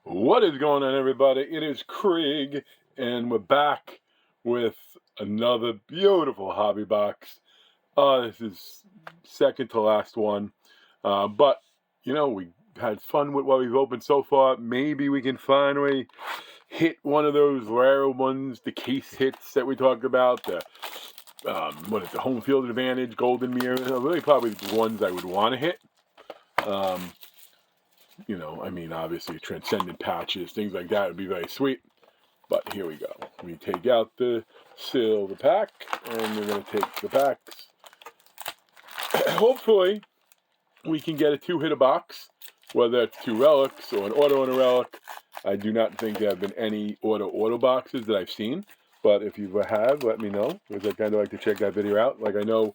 What is going on, everybody? It is Craig, and we're back with another beautiful hobby box. This is second to last one, but we had fun with what we've opened so far. Maybe we can finally hit one of those rare ones, the case hits that we talked about. The home field advantage, golden mirror. Really, probably the ones I would want to hit. Obviously transcendent patches, things like that would be very sweet. But here we go. We take out the silver pack, and we're going to take the packs. Hopefully, we can get a two-hitter box, whether it's two relics or an auto and a relic. I do not think there have been any auto boxes that I've seen. But if you have, let me know, because I'd kind of like to check that video out. Like, I know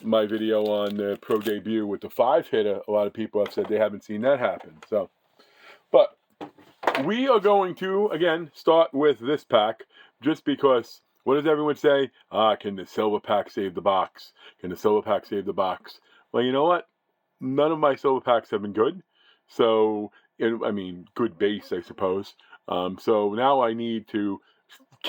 my video on the pro debut with the 5-hitter, a lot of people have said they haven't seen that happen. But we are going to, again, start with this pack, just because, what does everyone say? Can the silver pack save the box? Can the silver pack save the box? Well, you know what? None of my silver packs have been good. So, good base, I suppose. So now I need to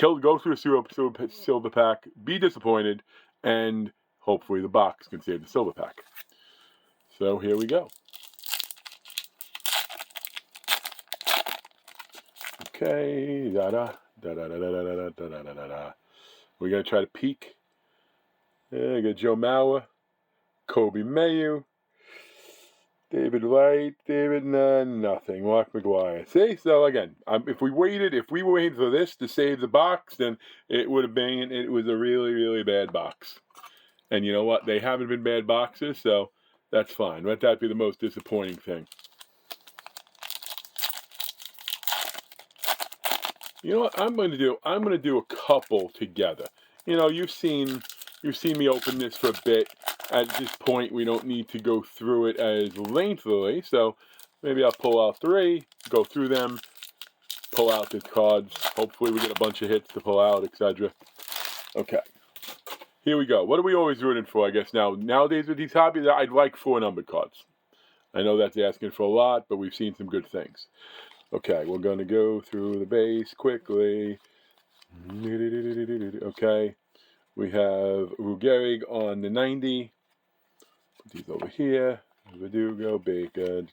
go through the silver pack, be disappointed, and hopefully the box can save the silver pack. So here we go. Okay, we're gonna try to peek. I got Joe Mauer, Kobe Mayu, David White, nothing. Mark McGuire. See, so again, if we were waiting for this to save the box, then it was a really, really bad box. And you know what? They haven't been bad boxes, so that's fine. Let that be the most disappointing thing. You know what I'm going to do? I'm going to do a couple together. You've seen me open this for a bit. At this point, we don't need to go through it as lengthily, so maybe I'll pull out 3, go through them, pull out the cards. Hopefully we get a bunch of hits to pull out, etc. Okay. Here we go. What are we always rooting for, I guess, nowadays with these hobbies? I'd like 4 numbered cards. I know that's asking for a lot, but we've seen some good things. Okay, we're going to go through the base quickly. Okay, we have Rugerig on the 90. Put these over here. Verdugo, Bacon.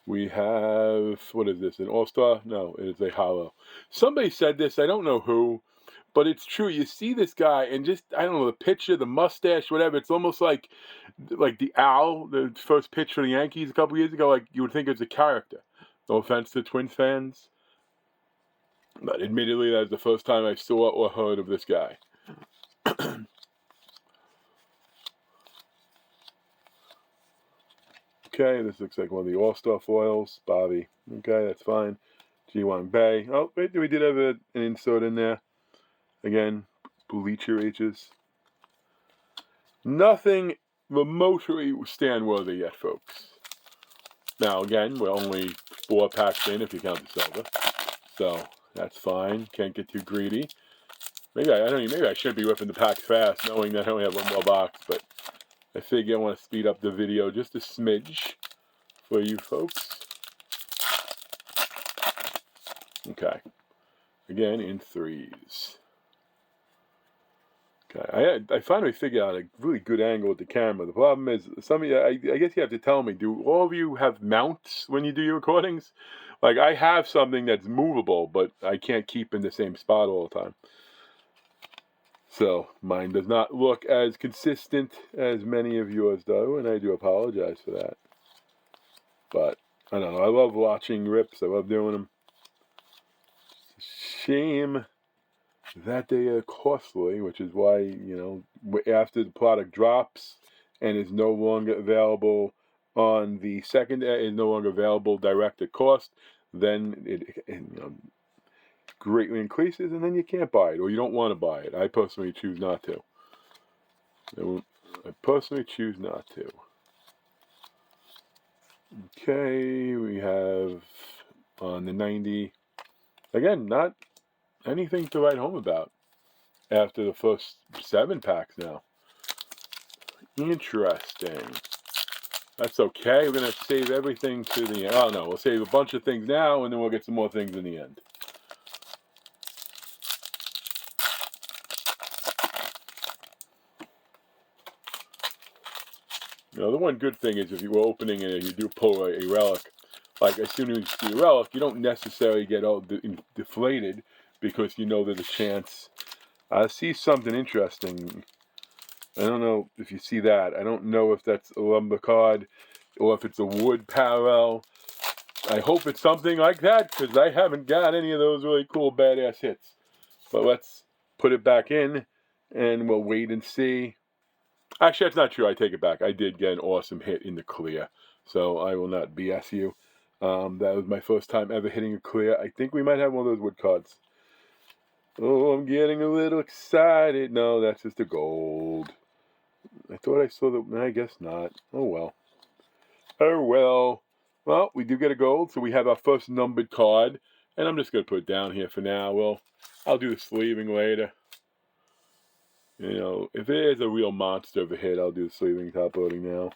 We have, what is this, an all-star? No, it is a hollow. Somebody said this, I don't know who, but it's true. You see this guy, and just, I don't know, the picture, the mustache, whatever, it's almost like the owl, the first pitch for the Yankees a couple years ago, like you would think it's a character. No offense to Twins fans, but admittedly, that was the first time I saw or heard of this guy. Okay, this looks like one of the all-star foils. Bobby. Okay, that's fine. G1 Bay. Oh, wait, we did have an insert in there. Again, Bleacher H's. Nothing remotely stand-worthy yet, folks. Now, again, we're only 4 packs in if you count the silver. So, that's fine. Can't get too greedy. Maybe I should be whipping the packs fast, knowing that I only have 1 more box, but I figure I want to speed up the video just a smidge for you folks. Okay. Again, in 3s. Okay. I finally figured out a really good angle with the camera. The problem is, some of you, I guess you have to tell me, do all of you have mounts when you do your recordings? Like, I have something that's movable, but I can't keep in the same spot all the time. So, mine does not look as consistent as many of yours do, and I do apologize for that. But, I don't know, I love watching rips, I love doing them. Shame that they are costly, which is why, after the product drops and is no longer available on the second, is no longer available direct at cost, then it greatly increases, and then you can't buy it, or you don't want to buy it. I personally choose not to. Okay, we have on the 90, again, not anything to write home about after the first 7 packs now. Interesting. That's okay. We're going to save everything to the end. Oh, no. We'll save a bunch of things now, and then we'll get some more things in the end. You know, the one good thing is if you were opening it and you do pull a relic, like as soon as you see a relic, you don't necessarily get all deflated because you know there's a chance. I see something interesting. I don't know if you see that. I don't know if that's a lumber card or if it's a wood parallel. I hope it's something like that because I haven't got any of those really cool badass hits. But let's put it back in and we'll wait and see. Actually, that's not true. I take it back. I did get an awesome hit in the clear. So I will not BS you. That was my first time ever hitting a clear. I think we might have one of those wood cards. Oh, I'm getting a little excited. No, that's just a gold. I thought I saw the... I guess not. Oh, well. Oh, well. Well, we do get a gold, so we have our first numbered card. And I'm just going to put it down here for now. Well, I'll do the sleeving later. You know, if it is a real monster of a hit, I'll do the sleeving top loading now.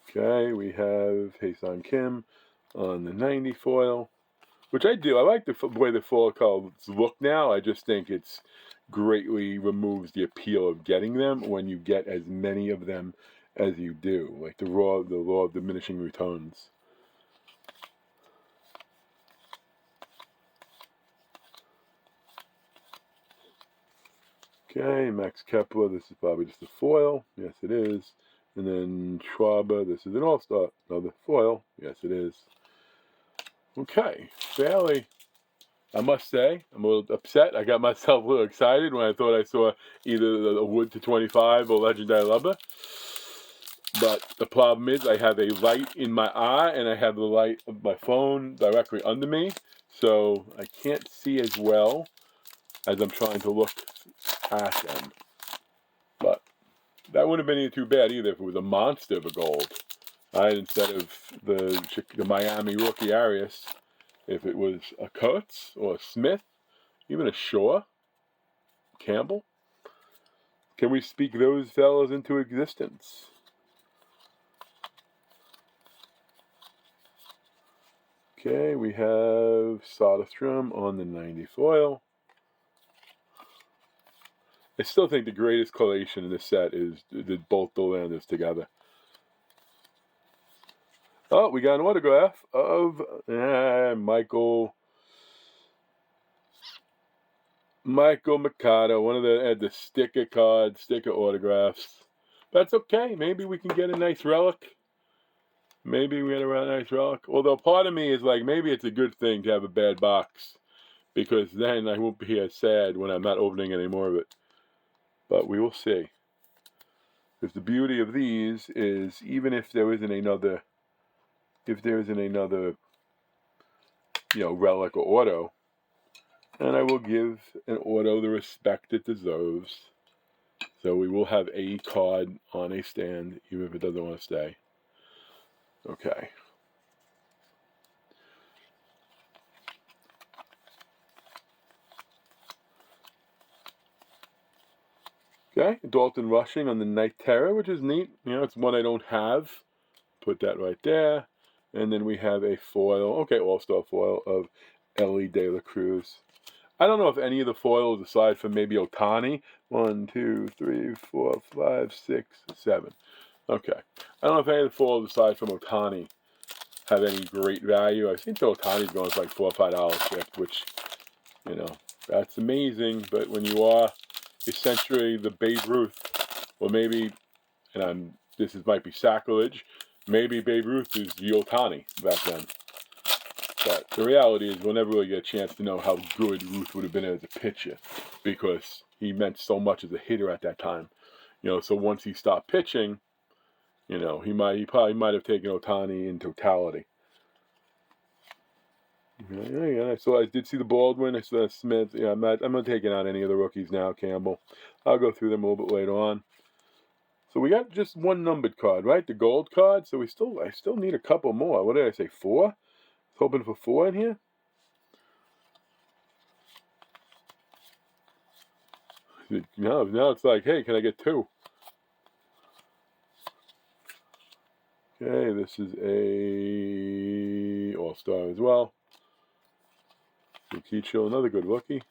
Okay, we have Hae-Sun Kim on the 90 foil, which I do. I like the way the foil cards look now. I just think it's greatly removes the appeal of getting them when you get as many of them as you do, like the law of diminishing returns. Okay, Max Kepler, this is probably just a foil. Yes, it is. And then Schwaber, this is an all-star. Another foil. Yes, it is. Okay, fairly. I must say, I'm a little upset. I got myself a little excited when I thought I saw either a wood to 25 or legendary lumber. But the problem is I have a light in my eye and I have the light of my phone directly under me. So I can't see as well as I'm trying to look at them. But that wouldn't have been too bad either if it was a monster of a gold. Instead of the Miami rookie Arias, if it was a Kurtz or a Smith, even a Shaw, Campbell. Can we speak those fellas into existence? Okay, we have Soderstrom on the 90 foil. I still think the greatest collation in this set is both the landers together. Oh, we got an autograph of Michael Mikado, one of the sticker cards, sticker autographs. That's okay. Maybe we can get a nice relic. Maybe we get a nice relic. Although part of me is like, maybe it's a good thing to have a bad box, because then I won't be as sad when I'm not opening any more of it. But we will see. Because the beauty of these is, even if there isn't another, relic or auto, and I will give an auto the respect it deserves. So we will have a card on a stand, even if it doesn't want to stay. Okay. Okay, Dalton Rushing on the Night Terror, which is neat. You know, it's one I don't have. Put that right there. And then we have a foil, all-star foil of Ellie De La Cruz. I don't know if any of the foils, aside from maybe Ohtani, 1, 2, 3, 4, 5, 6, 7. Okay. I don't know if any of the foils, aside from Ohtani, have any great value. I think the Ohtani's going for like $4 or $5 shift, which, that's amazing. But when you are essentially the Babe Ruth, or maybe, this might be sacrilege, maybe Babe Ruth is the Ohtani back then. But the reality is we'll never really get a chance to know how good Ruth would have been as a pitcher, because he meant so much as a hitter at that time. So once he stopped pitching, he probably might have taken Ohtani in totality. Yeah, so I did see the Baldwin. I saw Smith. Yeah, I'm not taking out any of the rookies now. Campbell. I'll go through them a little bit later on. So we got just one numbered card, right? The gold card. So I still need a couple more. What did I say? 4? I was hoping for 4 in here. Now it's like, hey, can I get 2? Okay, this is a All-Star as well. Luquicho, another good rookie.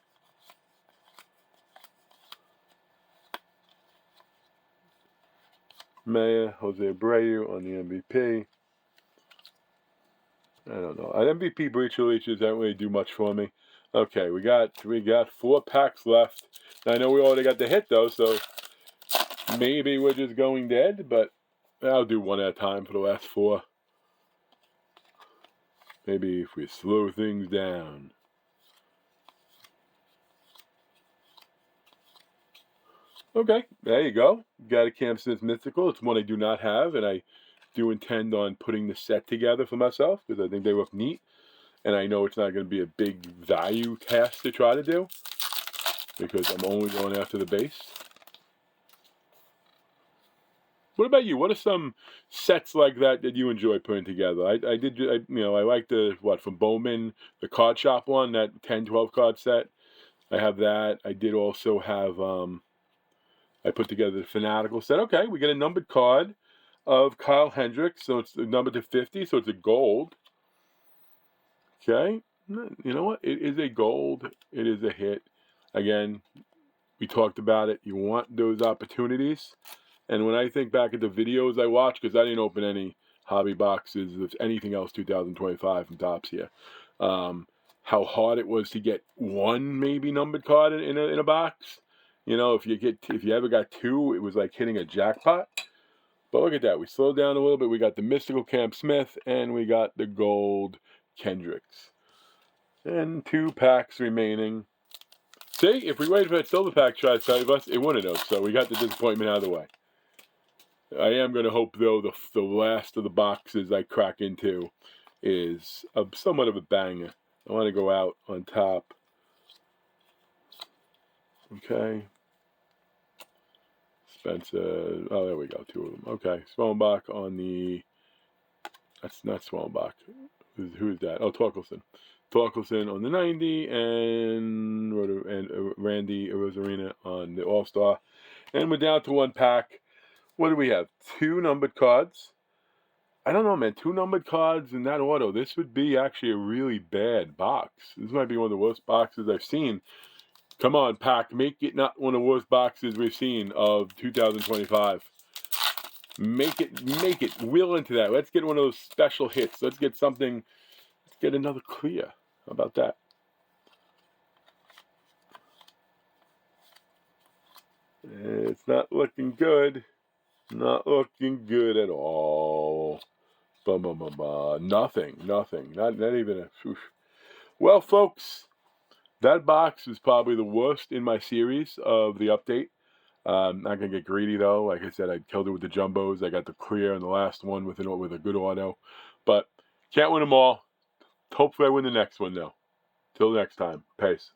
Maya, Jose Abreu on the MVP. I don't know. An MVP breach releases don't really do much for me. Okay, we got 4 packs left. I know we already got the hit though, so maybe we're just going dead, but I'll do one at a time for the last 4. Maybe if we slow things down. Okay, there you go. Got a Cam Smith Mythical. It's one I do not have, and I do intend on putting the set together for myself because I think they look neat. And I know it's not going to be a big value task to try to do because I'm only going after the base. What about you? What are some sets like that you enjoy putting together? I like the, from Bowman, the card shop one, that 10, 12 card set. I have that. I did also have, I put together the Fanatical set. Okay, we get a numbered card of Kyle Hendricks, so it's numbered to 50, so it's a gold. Okay, you know what? It is a gold. It is a hit. Again, we talked about it. You want those opportunities. And when I think back at the videos I watched, because I didn't open any hobby boxes of anything else 2025 from Topps here, how hard it was to get one maybe numbered card in a box. You know, if you ever got 2, it was like hitting a jackpot. But look at that. We slowed down a little bit. We got the mystical Cam Smith, and we got the gold Kendricks. And 2 packs remaining. See, if we waited for that silver pack to try to save us, it wouldn't have. So we got the disappointment out of the way. I am going to hope, though, the last of the boxes I crack into is somewhat of a banger. I want to go out on top. Okay. Spencer. Oh, there we go. 2 of them. Okay. Swellenbach on the... That's not Swellenbach. Who's that? Oh, Torkelson. Torkelson on the 90 and Randy Rosarina on the All-Star. And we're down to 1 pack. What do we have? 2 numbered cards. I don't know, man. 2 numbered cards in that auto. This would be actually a really bad box. This might be one of the worst boxes I've seen. Come on, pack. Make it not one of the worst boxes we've seen of 2025. Make it. Wheel into that. Let's get one of those special hits. Let's get something. Let's get another clear. How about that? It's not looking good. Not looking good at all. Nothing. Not even a... Oof. Well, folks, that box is probably the worst in my series of the update. Not going to get greedy, though. Like I said, I killed it with the jumbos. I got the clear in the last one with a good auto. But can't win them all. Hopefully I win the next one, though. Till next time. Peace.